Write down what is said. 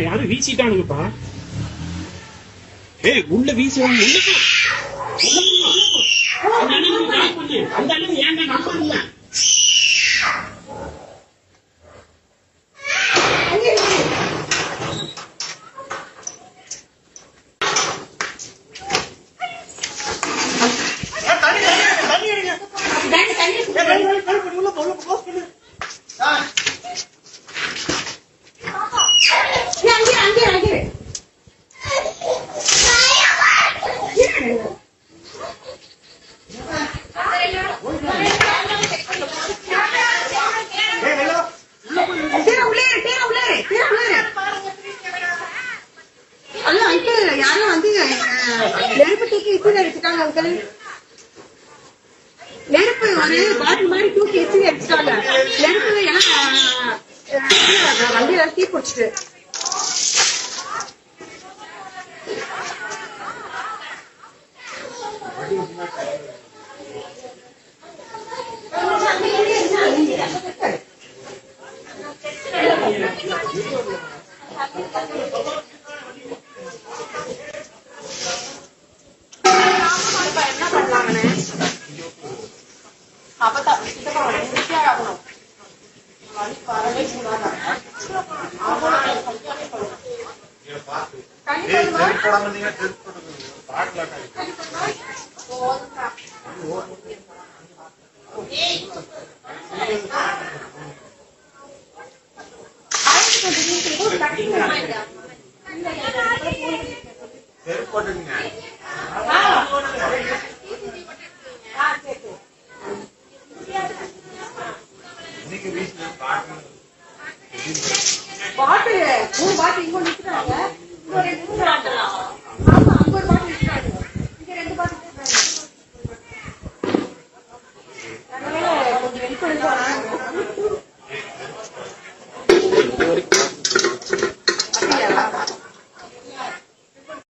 யாரும் வீசிட்டானுங்கப்பா. உள்ள வீசுவாங்க. அந்த அளவு ஏங்க நம்ப இல்ல. யாரும் வந்து நெருப்பு தூக்கி இச்சுல வச்சுட்டாங்க. அங்கிள் நெருப்பு ஒரு பாட்டில் மாதிரி தூக்கி இச்சுல வச்சுட்டாங்க. நெருப்பு எல்லாம் வண்டியில தீ பிடிச்சிட்டு பாட்டு 3 பாட்டு இங்க நிக்கிறாங்க. இங்க 2 பாட்டு. ஆமா அங்க ஒரு பாட்டு நிக்கிறாங்க. இங்க 2 பாட்டு நிக்கிறாங்க. அதனால கொஞ்சம் வெளிப்படையா